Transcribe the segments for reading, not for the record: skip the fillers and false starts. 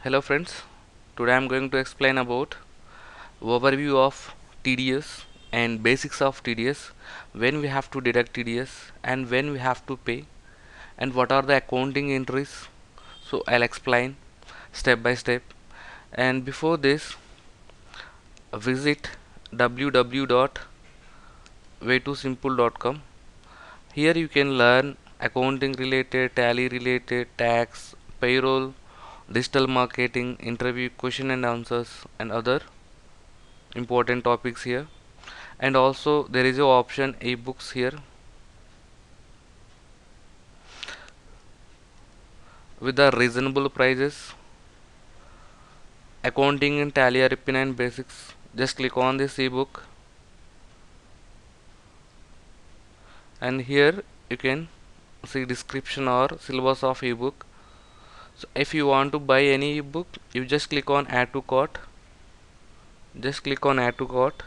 Hello friends, today I am going to explain about overview of TDS and basics of TDS, when we have to deduct TDS and when we have to pay, and what are the accounting entries. So I'll explain step by step. And before this, visit www.waytosimple.com. Here you can learn accounting related, tally related, tax, payroll, digital marketing, interview question and answers, and other important topics here. And also there is a option ebooks here with the reasonable prices, accounting and tally RP and basics. Just click on this ebook, and here you can see description or syllabus of ebook. So if you want to buy any ebook, you just click on add to cart. Just click on add to cart,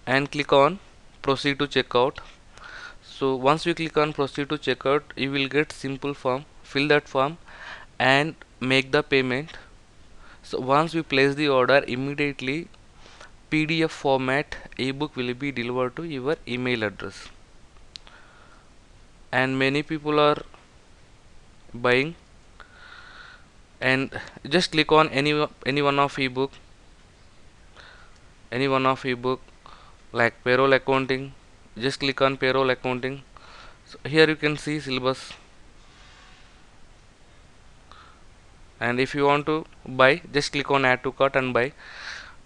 and click on proceed to checkout. So once you click on proceed to checkout, you will get simple form. Fill that form and make the payment. So once we place the order, immediately PDF format ebook will be delivered to your email address. And many people are buying, and just click on any one of ebook, like payroll accounting. Just click on payroll accounting. So here you can see syllabus, and if you want to buy, just click on add to cart and buy.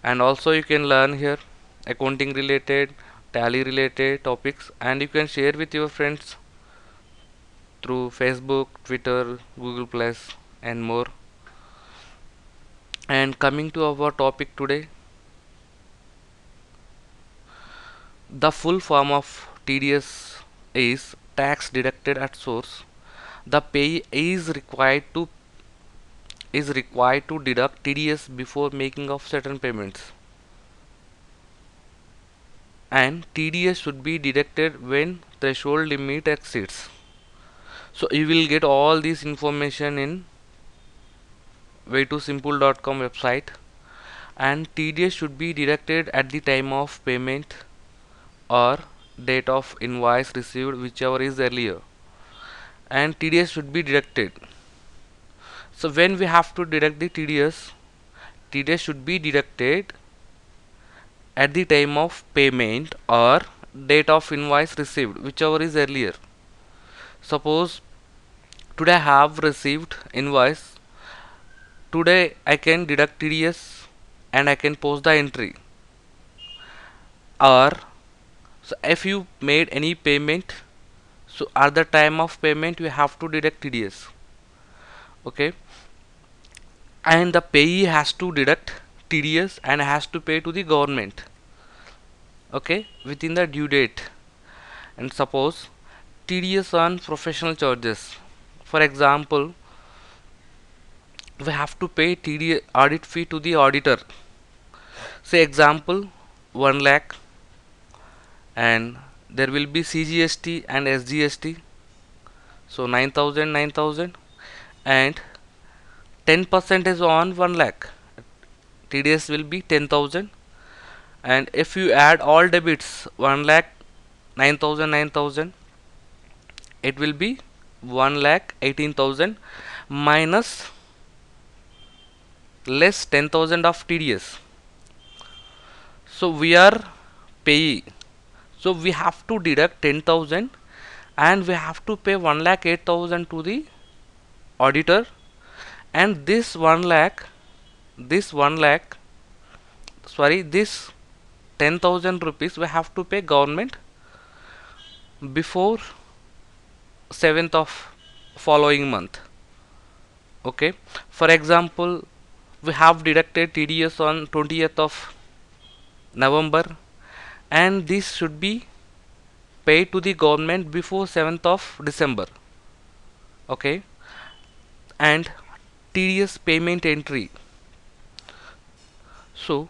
And also you can learn here accounting related, tally related topics, and you can share with your friends through Facebook, Twitter, Google Plus, and more. And coming to our topic today, the full form of TDS is tax deducted at source. The payee is required to deduct TDS before making of certain payments, and TDS should be deducted when threshold limit exceeds. So you will get all this information in waytosimple.com website. And TDS should be deducted at the time of payment or date of invoice received, whichever is earlier, and TDS should be deducted. So when we have to deduct the TDS should be deducted at the time of payment or date of invoice received, whichever is earlier. Suppose today I have received invoice, today I can deduct TDS and I can post the entry. Or so if you made any payment, so at the time of payment you have to deduct TDS. Okay, and the payee has to deduct TDS and has to pay to the government, okay, within the due date. And suppose TDS on professional charges, for example, we have to pay TDS audit fee to the auditor. Say example 1 lakh, and there will be CGST and SGST, so 9,000, and 10% is on 1 lakh, TDS will be 10,000. And if you add all debits 1 lakh, 9,000, it will be 1 lakh 18,000 minus less 10,000 of TDS. So we are payee, so we have to deduct 10,000, and we have to pay 1 lakh 8,000 to the auditor. And this 10,000 rupees we have to pay government before 7th of following month. Okay, for example, we have deducted TDS on 20th of November, and this should be paid to the government before 7th of December. Okay, and TDS payment entry. So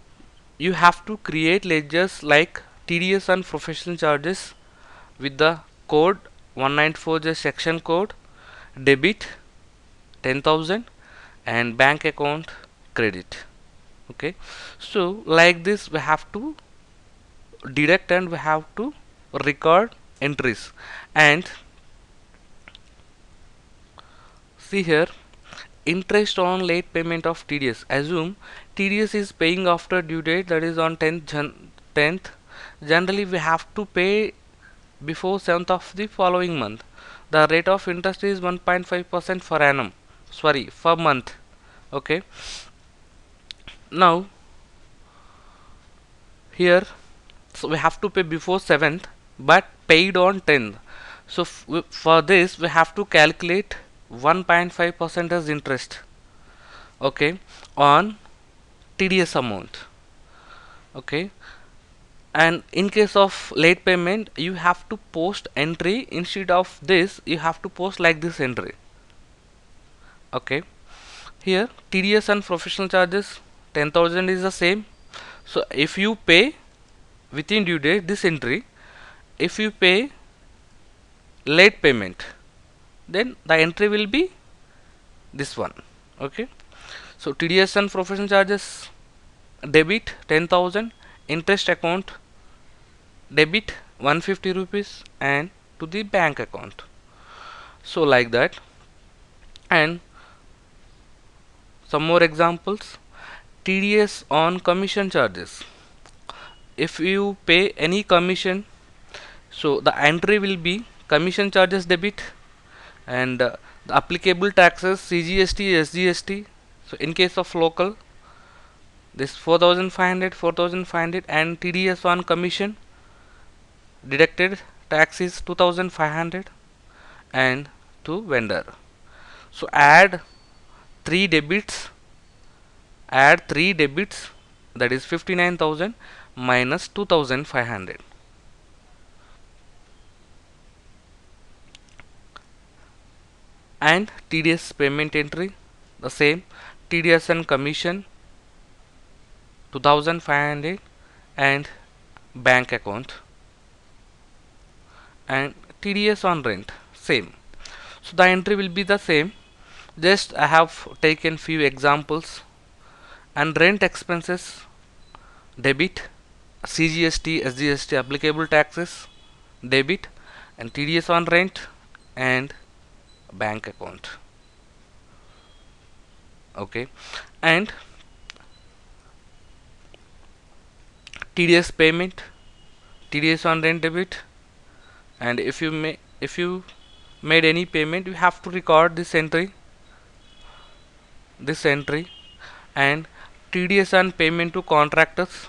you have to create ledgers like TDS and professional charges with the code 194J section code, debit 10,000, and bank account credit. Okay, so like this we have to deduct and we have to record entries. And see here, interest on late payment of TDS. Assume TDS is paying after due date, that is on 10th. Generally we have to pay before 7th of the following month. The rate of interest is 1.5% per annum, sorry, per month. Okay, now here, so we have to pay before 7th but paid on 10th. So for this we have to calculate 1.5% as interest, okay, on TDS amount. Okay, and in case of late payment you have to post entry, instead of this you have to post like this entry. Okay, here TDS and professional charges 10,000 is the same. So if you pay within due date, this entry. If you pay late payment, then the entry will be this one. Okay, so TDS and professional charges debit 10,000, interest account debit 150 rupees and to the bank account. So like that. And some more examples. TDS on commission charges. If you pay any commission, so the entry will be commission charges debit, and the applicable taxes CGST, SGST. So in case of local, this 4,500 and TDS on commission deducted tax is 2,500 and to vendor. So three debits add three debits, that is 59,000 minus 2,500. And TDS payment entry the same, TDS and commission 2,500 and bank account, and TDS on rent same. So the entry will be the same, just I have taken few examples. And rent expenses debit, CGST, SGST applicable taxes debit, and TDS on rent and bank account. Okay, and TDS payment, TDS on rent debit, and if you made any payment you have to record this entry. And TDS on payment to contractors,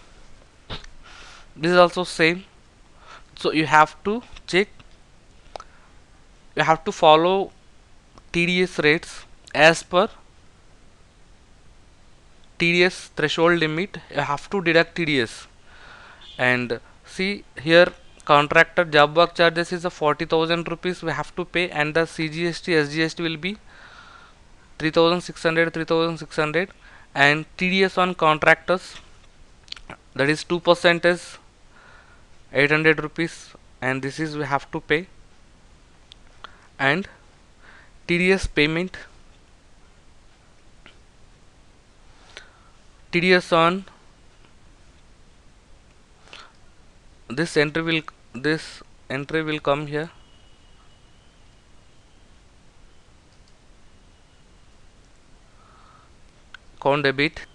this is also same. So you have to check, you have to follow TDS rates as per TDS threshold limit, you have to deduct TDS. And see here, contractor job work charges is a 40,000 rupees we have to pay, and the CGST, SGST will be 3,600, and TDS on contractors, that is 2% is 800 rupees, and this is we have to pay. And TDS payment, TDS on this entry will come here, count debit.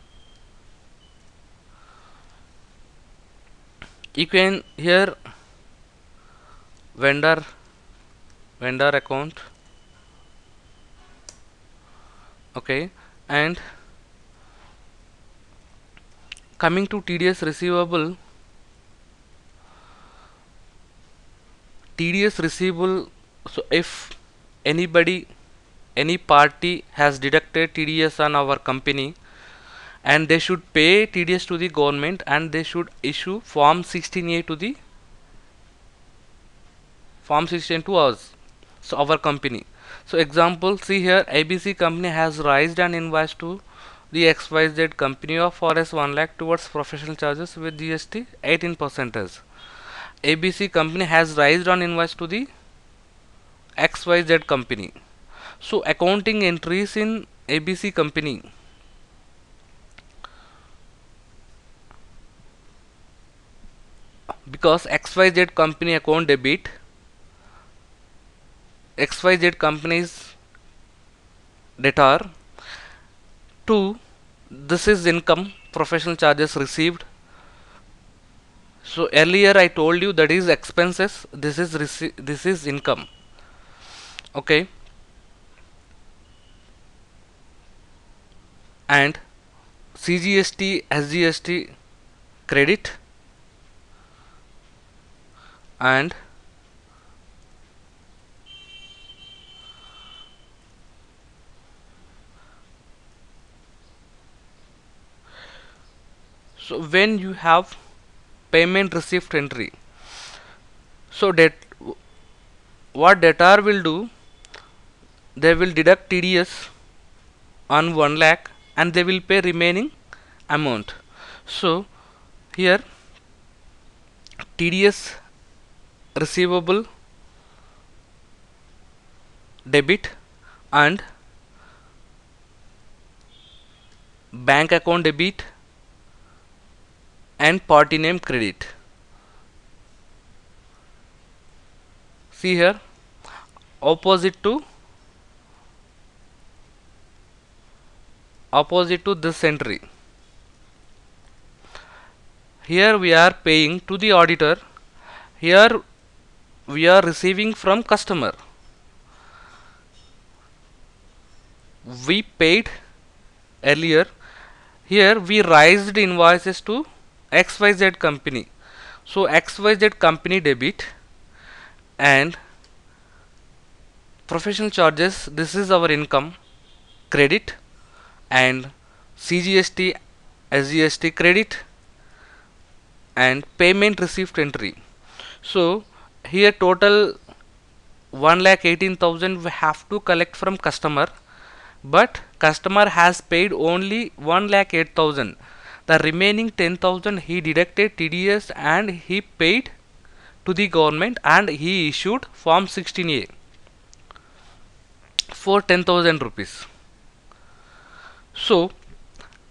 You can here vendor account. Okay, and coming to TDS receivable, so if any party has deducted TDS on our company, and they should pay TDS to the government, and they should issue form 16A to the form 16 to us, so our company. So example, see here, ABC company has raised an invoice to the XYZ company of Rs 1 lakh towards professional charges with GST 18%. ABC company has raised an invoice to the XYZ company. So accounting entries in ABC company. Because XYZ company account debit, XYZ company's debtor. 2. This is income, professional charges received. So earlier I told you that is expenses, this is income. Okay. And CGST, SGST credit, and so when you have payment receipt entry, so that what debtor will do, they will deduct TDS on 1 lakh and they will pay remaining amount. So here TDS receivable debit and bank account debit and party name credit. See here, opposite to this entry. Here we are paying to the auditor. Here we are receiving from customer. We paid earlier. Here we raised invoices to XYZ company. So XYZ company debit and professional charges, this is our income credit, and CGST, SGST credit, and payment receipt entry. So here total 1,18,000 we have to collect from customer, but customer has paid only 1,08,000. The remaining 10,000 he deducted TDS and he paid to the government, and he issued form 16A for 10,000 rupees. So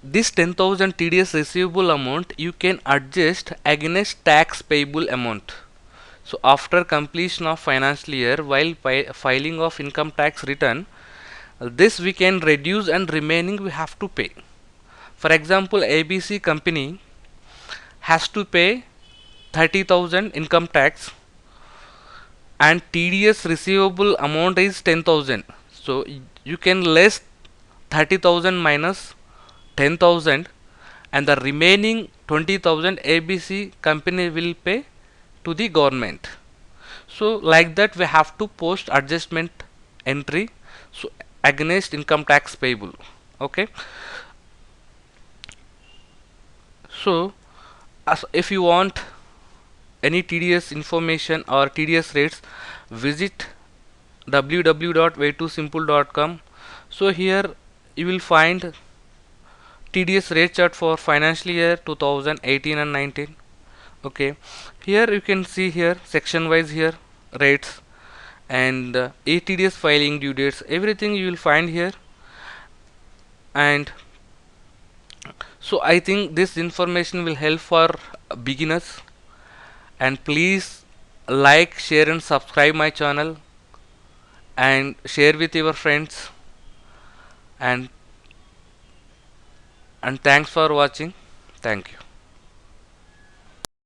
this 10,000 TDS receivable amount you can adjust against tax payable amount. So after completion of financial year, while filing of income tax return, this we can reduce and remaining we have to pay. For example, ABC company has to pay 30,000 income tax and TDS receivable amount is 10,000. So you can less 30,000 minus 10,000, and the remaining 20,000 ABC company will pay to the government. So like that we have to post adjustment entry so against income tax payable. Okay. So if you want any TDS information or TDS rates, visit www.way2simple.com. So here you will find TDS rate chart for financial year 2018 and 19. Okay, here you can see here section wise here rates and ATDS filing due dates, everything you will find here. And so I think this information will help for beginners, and please like, share and subscribe my channel and share with your friends, and thanks for watching. Thank you.